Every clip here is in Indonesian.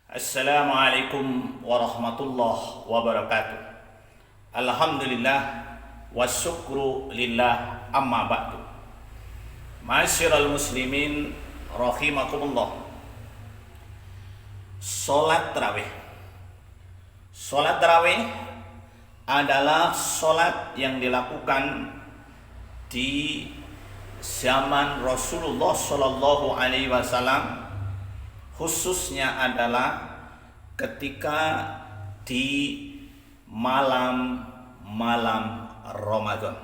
Assalamualaikum warahmatullahi wabarakatuh. Alhamdulillah wasyukru lillah amma ba'du. Ma'asyiral muslimin rahimakumullah. Salat tarawih. Salat tarawih adalah salat yang dilakukan di zaman Rasulullah sallallahu alaihi wasallam, khususnya adalah ketika di malam-malam Ramadan.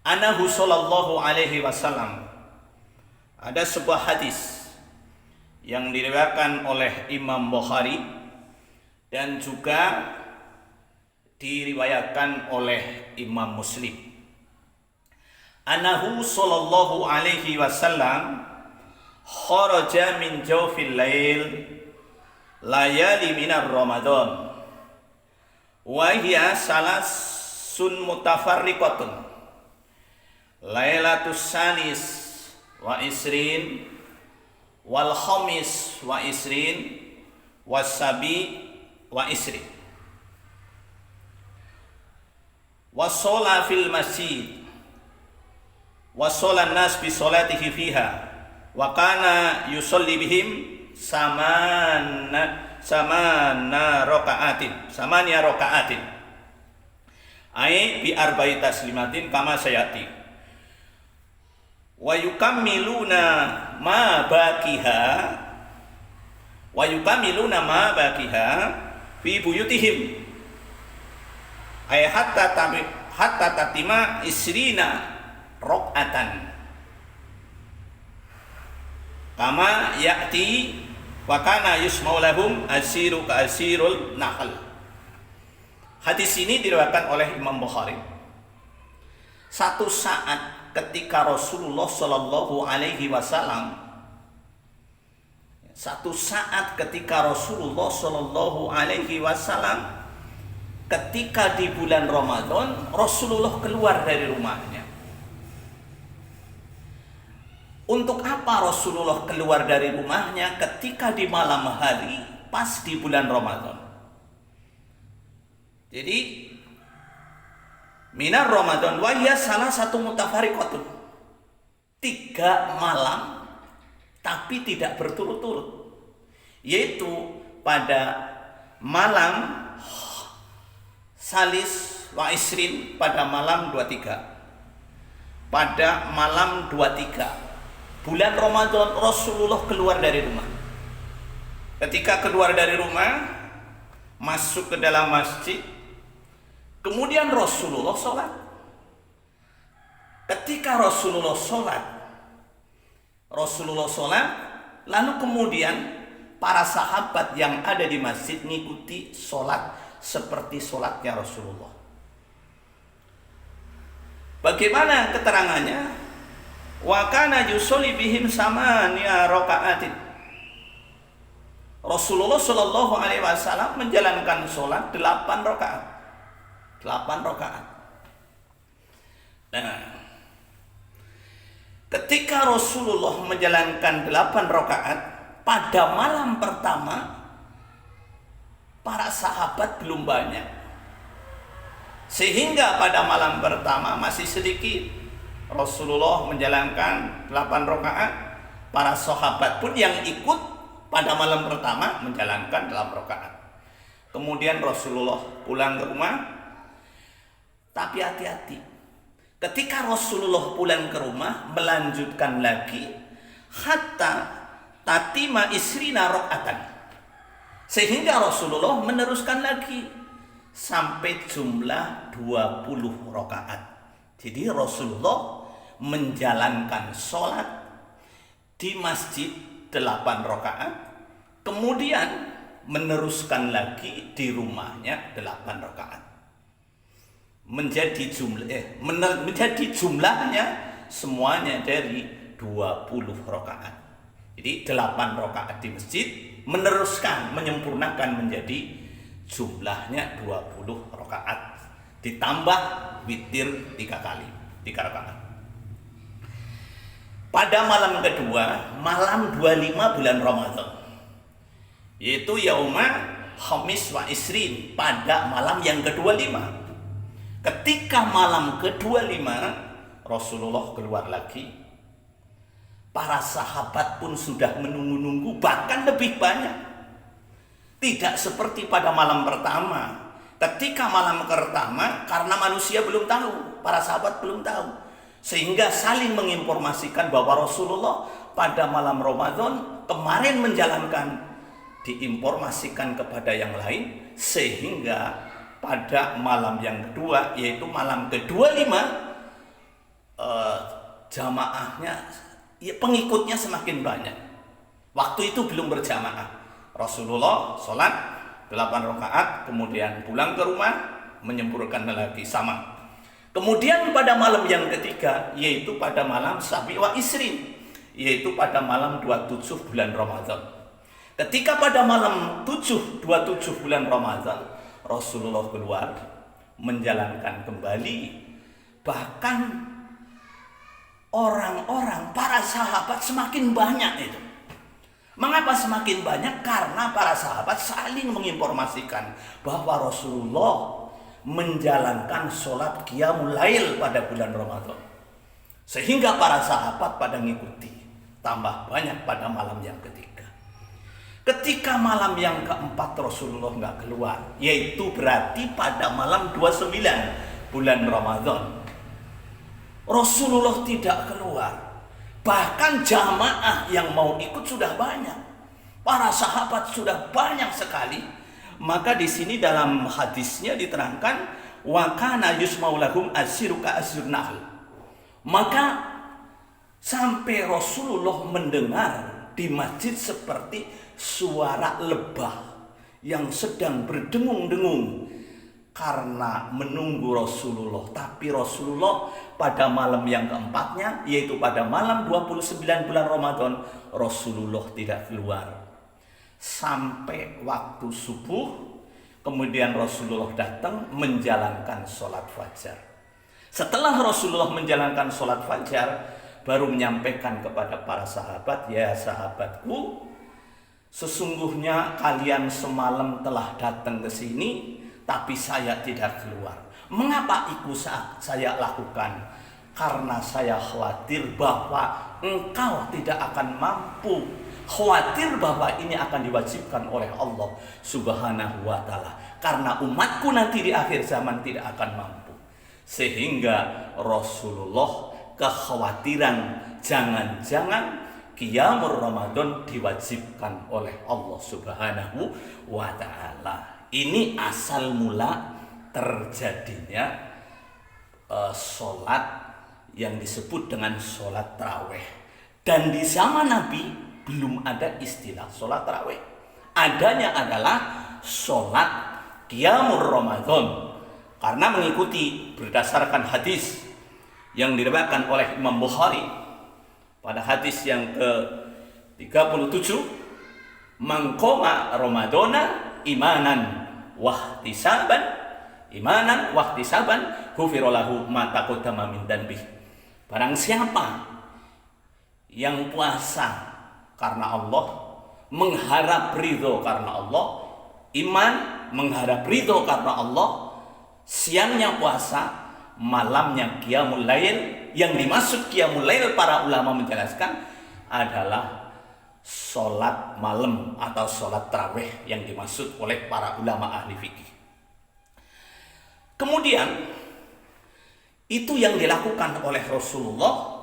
Anahu sallallahu alaihi wasallam, ada sebuah hadis yang diriwayatkan oleh Imam Bukhari dan juga diriwayatkan oleh Imam Muslim. Anahu sallallahu alaihi wasallam kharaja min jawfil lail layali minar Ramadan wa hiya salasun mutafarriqatun lailatus sanis wa isrin wal khamis wa isrin was sabi wa isrin wa shola fil masjid wa shola nas bi sholatihi fiha wa kana yusolli bihim samania rakaatin ai bi arba'i taslimatin kama sayati wa yukammiluna ma baqiha fi buyutihim ai hatta tatima isrina rakaatan kama ya'ti wa kana yusma'u lahum asiru ka asirul nahl. Hadis ini diriwayatkan oleh Imam Bukhari. Satu saat ketika Rasulullah sallallahu alaihi wasallam ketika di bulan Ramadan Rasulullah keluar dari rumahnya. Untuk apa Rasulullah keluar dari rumahnya ketika di malam hari pas di bulan Ramadan? Jadi minar Ramadan wa hiya salah satu mutafariqatun. 3 malam tapi tidak berturut-turut. Yaitu pada malam salis wa isrin pada malam 23. Pada malam 23 bulan Ramadan Rasulullah keluar dari rumah. Ketika keluar dari rumah, masuk ke dalam masjid, kemudian Rasulullah sholat. Ketika Rasulullah sholat, lalu kemudian para sahabat yang ada di masjid mengikuti sholat seperti sholatnya Rasulullah. Bagaimana keterangannya? Wa kana yusolli bihim samania rakaatin. Rasulullah sallallahu alaihi wasallam menjalankan sholat 8 rakaat. 8 rakaat. Nah, ketika Rasulullah menjalankan 8 rakaat pada malam pertama, para sahabat belum banyak. Sehingga pada malam pertama masih sedikit. Rasulullah menjalankan 8 rakaat, para sahabat pun yang ikut pada malam pertama menjalankan 8 rakaat. Kemudian Rasulullah pulang ke rumah, tapi hati-hati. Ketika Rasulullah pulang ke rumah, melanjutkan lagi hatta tatima isrina rakaatan. Sehingga Rasulullah meneruskan lagi sampai jumlah 20 rakaat. Jadi Rasulullah menjalankan sholat di masjid 8 rakaat, kemudian meneruskan lagi di rumahnya 8 rakaat. Menjadi jumlahnya semuanya dari 20 rakaat. Jadi 8 rakaat di masjid, menyempurnakan menjadi jumlahnya 20 rakaat. Ditambah witir 3 rakaat. Pada malam kedua, malam 25 bulan Ramadan, yaitu yauma khamis wa isrin, pada malam yang ke-25. Ketika malam ke-25 Rasulullah keluar lagi, para sahabat pun sudah menunggu-nunggu, bahkan lebih banyak. Tidak seperti pada malam pertama. Ketika malam pertama, karena manusia belum tahu, para sahabat belum tahu, sehingga saling menginformasikan bahwa Rasulullah pada malam Ramadan kemarin menjalankan, diinformasikan kepada yang lain, sehingga pada malam yang kedua, yaitu malam ke-25, jamaahnya, pengikutnya semakin banyak. Waktu itu belum berjamaah. Rasulullah sholat 8 rakaat, kemudian pulang ke rumah, menyempurnakan lagi sama. Kemudian pada malam yang ketiga, yaitu pada malam Sabi wa Isrin, yaitu pada malam 27 bulan Ramadan. Ketika pada malam 27 bulan Ramadan, Rasulullah keluar menjalankan kembali. Bahkan orang-orang, para sahabat semakin banyak itu. Mengapa semakin banyak? Karena para sahabat saling menginformasikan bahwa Rasulullah menjalankan sholat qiyamul lail pada bulan Ramadan. Sehingga para sahabat pada ngikuti. Tambah banyak pada malam yang ketiga. Ketika malam yang keempat Rasulullah nggak keluar, yaitu berarti pada malam 29 bulan Ramadan, Rasulullah tidak keluar. Bahkan jamaah yang mau ikut sudah banyak. Para sahabat sudah banyak sekali. Maka di sini dalam hadisnya diterangkan, wa kana yusma'u lahum asiru ka asir nahl. Maka sampai Rasulullah mendengar di masjid seperti suara lebah yang sedang berdengung-dengung karena menunggu Rasulullah. Tapi Rasulullah pada malam yang keempatnya, yaitu pada malam 29 bulan Ramadan, Rasulullah tidak keluar sampai waktu subuh. Kemudian Rasulullah datang menjalankan sholat fajar. Setelah Rasulullah menjalankan sholat fajar, baru menyampaikan kepada para sahabat, ya sahabatku, sesungguhnya kalian semalam telah datang ke sini, tapi saya tidak keluar. Mengapa itu saya lakukan? Karena saya khawatir bahwa engkau tidak akan mampu. Khawatir bahwa ini akan diwajibkan oleh Allah Subhanahu wa ta'ala. Karena umatku nanti di akhir zaman tidak akan mampu. Sehingga Rasulullah kekhawatiran jangan-jangan qiyamul Ramadan diwajibkan oleh Allah Subhanahu wa ta'ala. Ini asal mula terjadinya sholat yang disebut dengan sholat tarawih. Dan di zaman Nabi belum ada istilah sholat tarawih. Adanya adalah sholat qiyamul Ramadan. Karena mengikuti berdasarkan hadis yang diriwayatkan oleh Imam Bukhari pada hadis yang ke-37, man qoma Ramadana imanan wahtisaban ghufira lahu ma taqaddama min dhanbi. Barang siapa yang puasa karena Allah, mengharap ridho karena Allah, iman mengharap ridho karena Allah, siangnya puasa, malamnya qiyamul lail. Yang dimaksud qiyamul lail para ulama menjelaskan adalah sholat malam atau sholat tarawih yang dimaksud oleh para ulama ahli fikih. Kemudian itu yang dilakukan oleh Rasulullah.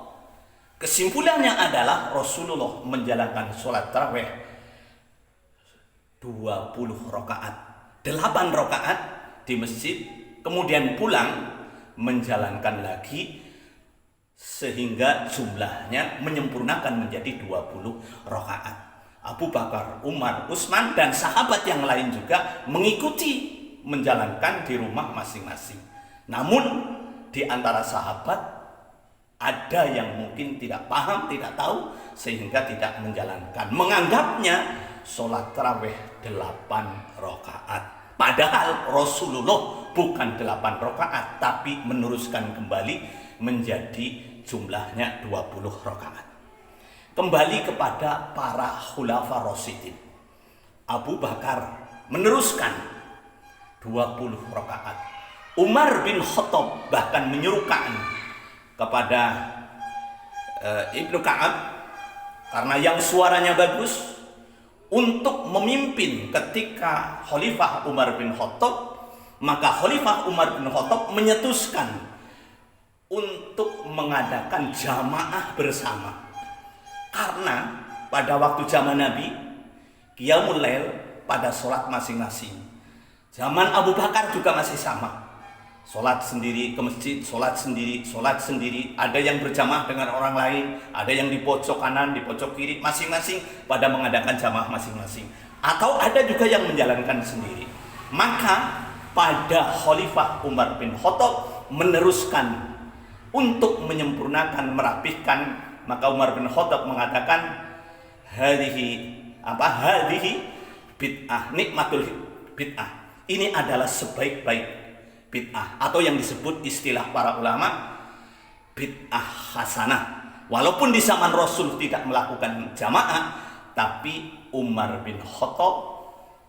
Kesimpulannya adalah Rasulullah menjalankan sholat tarawih 20 rakaat, 8 rakaat di masjid, kemudian pulang menjalankan lagi sehingga jumlahnya menyempurnakan menjadi 20 rakaat. Abu Bakar, Umar, Utsman dan sahabat yang lain juga mengikuti menjalankan di rumah masing-masing. Namun di antara sahabat ada yang mungkin tidak paham, tidak tahu, sehingga tidak menjalankan, menganggapnya sholat tarawih 8 rakaat. Padahal Rasulullah bukan 8 rakaat, tapi meneruskan kembali menjadi jumlahnya 20 rakaat. Kembali kepada para khulafa rasyidin, Abu Bakar meneruskan 20 rakaat. Umar bin Khattab bahkan menyuruhkan kepada Ibnu Ka'ab, karena yang suaranya bagus, untuk memimpin ketika Khalifah Umar bin Khattab. Maka Khalifah Umar bin Khattab menyetuskan untuk mengadakan jamaah bersama. Karena pada waktu zaman Nabi, Qiyamul Lail pada sholat masing-masing. Zaman Abu Bakar juga masih sama. Sholat sendiri ke masjid, sholat sendiri. Ada yang berjamaah dengan orang lain, ada yang di pojok kanan, di pojok kiri, masing-masing pada mengadakan jamaah masing-masing. Atau ada juga yang menjalankan sendiri. Maka pada Khalifah Umar bin Khattab meneruskan untuk menyempurnakan, merapihkan. Maka Umar bin Khattab mengatakan, hadhihi bid'ah, nikmatul bid'ah. Ini adalah sebaik-baik bid'ah, atau yang disebut istilah para ulama bid'ah hasanah. Walaupun di zaman Rasul tidak melakukan jamaah, tapi Umar bin Khattab,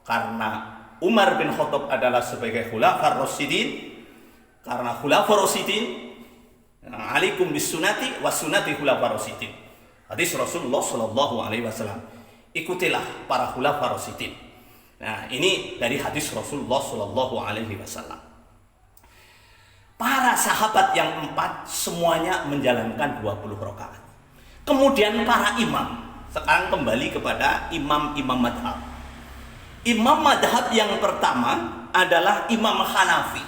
karena Umar bin Khattab adalah sebagai khulafar rasyidin, karena khulafar rasyidin, alaikum bisunati wa sunati khulafar rasyidin. Hadis Rasulullah sallallahu alaihi wasallam. Ikutilah para khulafar rasyidin. Nah, ini dari hadis Rasulullah sallallahu alaihi wasallam. Para sahabat yang 4 semuanya menjalankan 20 rakaat. Kemudian para imam. Sekarang kembali kepada imam-imam madhab. Imam madhab yang pertama adalah Imam Hanafi.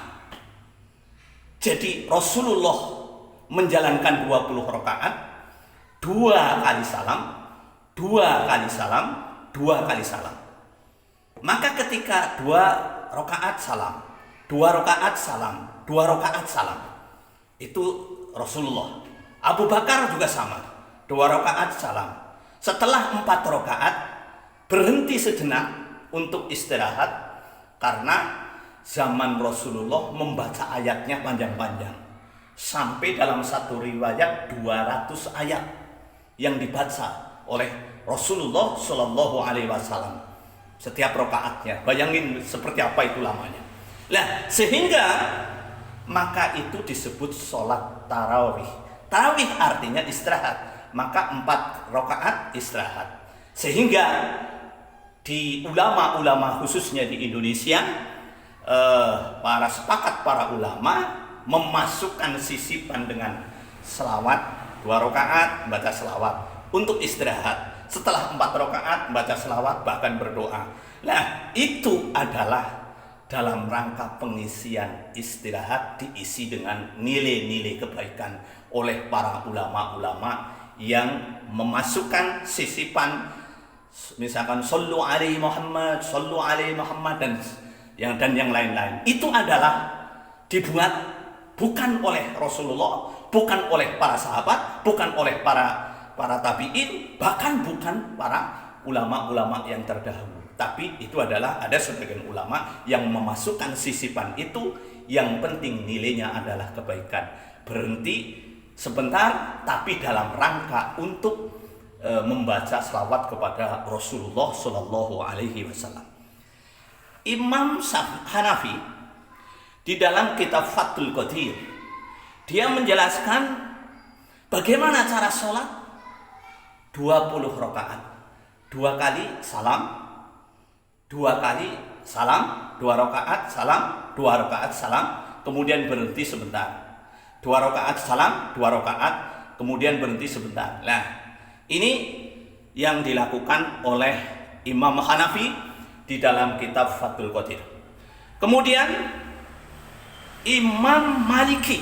Jadi Rasulullah menjalankan 20 rakaat, 2 kali salam, 2 kali salam, 2 kali salam. Maka ketika 2 rakaat salam, 2 rakaat salam, 2 rakaat salam, itu Rasulullah. Abu Bakar juga sama, 2 rakaat salam. Setelah 4 rakaat berhenti sejenak untuk istirahat, karena zaman Rasulullah membaca ayatnya panjang-panjang. Sampai dalam satu riwayat 200 ayat yang dibaca oleh Rasulullah Shallallahu Alaihi Wasallam setiap rakaatnya. Bayangin seperti apa itu lamanya. Nah, sehingga maka itu disebut sholat tarawih. Tarawih artinya istirahat. Maka 4 rakaat istirahat. Sehingga di ulama-ulama khususnya di Indonesia, para ulama memasukkan sisipan dengan selawat, 2 rakaat baca selawat untuk istirahat. Setelah 4 rakaat baca selawat, bahkan berdoa. Nah, itu adalah dalam rangka pengisian istirahat, diisi dengan nilai-nilai kebaikan oleh para ulama-ulama yang memasukkan sisipan, misalkan sallu alaihi Muhammad dan yang lain-lain. Itu adalah dibuat bukan oleh Rasulullah, bukan oleh para sahabat, bukan oleh para tabi'in, bahkan bukan para ulama-ulama yang terdahulu. Tapi itu adalah ada sebagian ulama yang memasukkan sisipan itu, yang penting nilainya adalah kebaikan. Berhenti sebentar, tapi dalam rangka untuk membaca selawat kepada Rasulullah Shallallahu Alaihi Wasallam. Imam Hanafi di dalam kitab Fathul Qadir, dia menjelaskan bagaimana cara sholat 20 rakaat, 2 kali salam, 2 kali salam, 2 rakaat salam, 2 rakaat salam, kemudian berhenti sebentar, 2 rakaat salam, 2 rakaat, kemudian berhenti sebentar. Nah, ini yang dilakukan oleh Imam Hanafi di dalam kitab Fathul Qadir. Kemudian Imam Maliki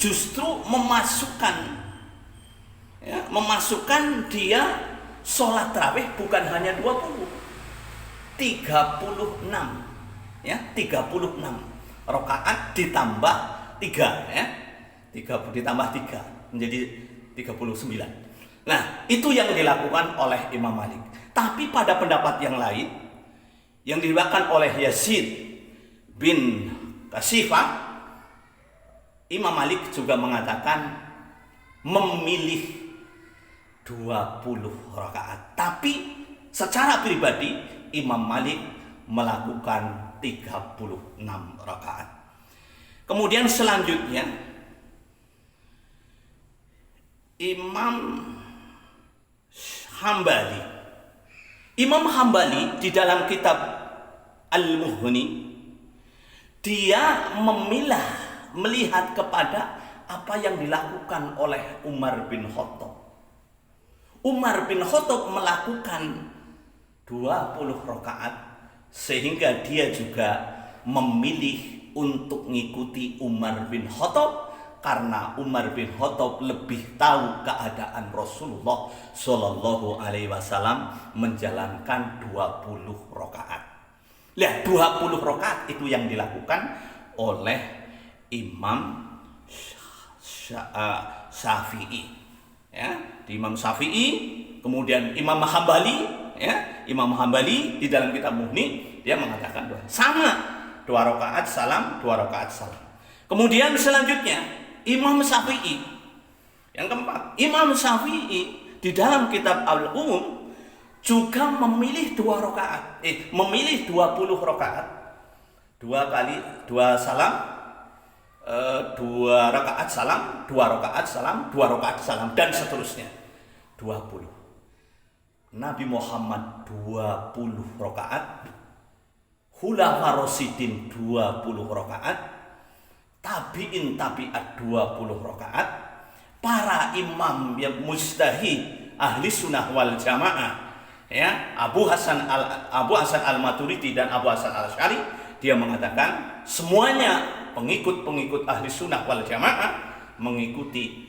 justru memasukkan dia sholat tarawih bukan hanya 20, 36 rakaat ditambah 3 ditambah 3 menjadi 39. Nah, itu yang dilakukan oleh Imam Malik. Tapi pada pendapat yang lain yang diriwayatkan oleh Yazid bin Kasifah, Imam Malik juga mengatakan memilih 20 rakaat. Tapi Secara pribadi Imam Malik melakukan 36 rakaat. Kemudian selanjutnya Imam Hambali. Imam Hambali di dalam kitab Al-Mughni dia melihat kepada apa yang dilakukan oleh Umar bin Khattab. Umar bin Khattab melakukan 20 rakaat sehingga dia juga memilih untuk mengikuti Umar bin Khattab karena Umar bin Khattab lebih tahu keadaan Rasulullah Shallallahu Alaihi Wasallam menjalankan 20 rakaat. Lihat 20 rakaat itu yang dilakukan oleh Imam Syafi'i. Ya, di Imam Syafi'i, kemudian Imam Hambali, ya, Imam Hambali di dalam kitab Mughni dia mengatakan sama 2 rakaat salam, 2 rakaat salam. Kemudian selanjutnya Imam Syafi'i yang keempat, Imam Syafi'i di dalam kitab Al-Umum juga memilih 2 rakaat, memilih 20 rakaat, 2 kali 2 salam, 2 rakaat salam, 2 rakaat salam, 2 rakaat salam dan seterusnya 20. Nabi Muhammad 20 rakaat, Khulafaur Rasyidin 20 rakaat, tabi'in tabi'at 20 rakaat, para imam yang mujtahid ahli sunnah wal jamaah, ya, Abu Hasan al-Maturidi dan Abu Hasan al-Asy'ari, dia mengatakan semuanya pengikut-pengikut ahli sunnah wal jamaah mengikuti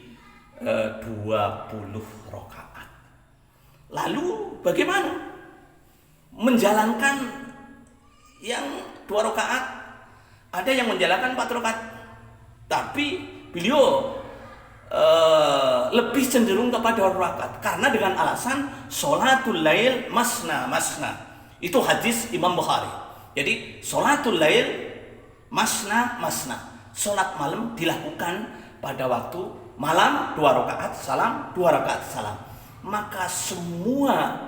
20 rakaat. Lalu bagaimana menjalankan yang 2 rakaat? Ada yang menjalankan 4 rakaat, tapi beliau lebih cenderung kepada 2 rakaat karena dengan alasan sholatul lail masna. Itu hadis Imam Bukhari. Jadi sholatul lail masna. Sholat malam dilakukan pada waktu malam 2 rakaat salam, 2 rakaat salam. Maka semua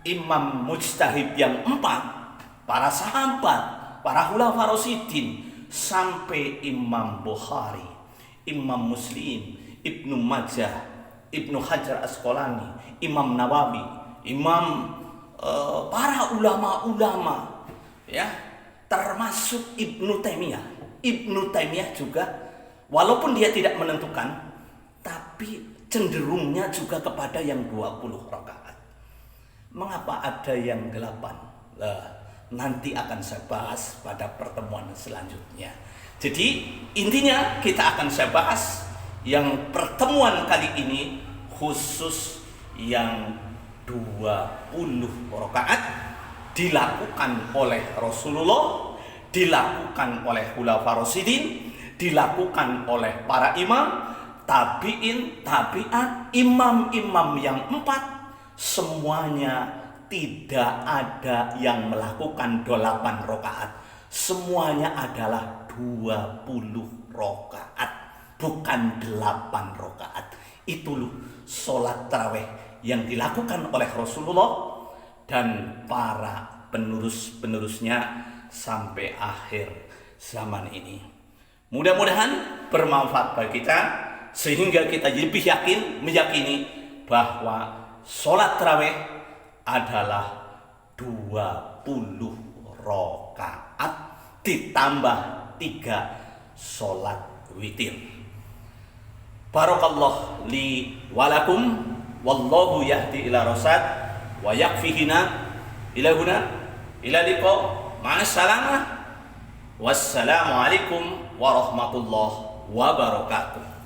imam mujtahid yang 4, para sahabat, para khulafaur rasyidin, sampai Imam Bukhari, Imam Muslim, Ibnu Majah, Ibnu Hajar Asqalani, Imam Nawawi, para ulama-ulama, ya, termasuk Ibnu Taimiyah juga, walaupun dia tidak menentukan, tapi cenderungnya juga kepada yang 20 rakaat. Mengapa ada yang 8? Nanti akan saya bahas pada pertemuan selanjutnya. Jadi intinya kita akan saya bahas yang pertemuan kali ini khusus yang 20 rakaat dilakukan oleh Rasulullah, dilakukan oleh Khulafaur Rasyidin, dilakukan oleh para imam, tabi'in, tabi'at, imam-imam yang 4, semuanya tidak ada yang melakukan 8 rakaat. Semuanya adalah 20 rakaat, bukan 8 rakaat. Itu loh sholat tarawih yang dilakukan oleh Rasulullah dan para penerus-penerusnya sampai akhir zaman ini. Mudah-mudahan bermanfaat bagi kita sehingga kita lebih meyakini bahwa sholat tarawih adalah 20 rakaat ditambah 3 sholat witir. Barakallahu li walakum, wallahu yahdi ila rasyad wa yakfihina ila huna ila liqa ma'assalamah. Wassalamu alaikum warahmatullahi wabarakatuh.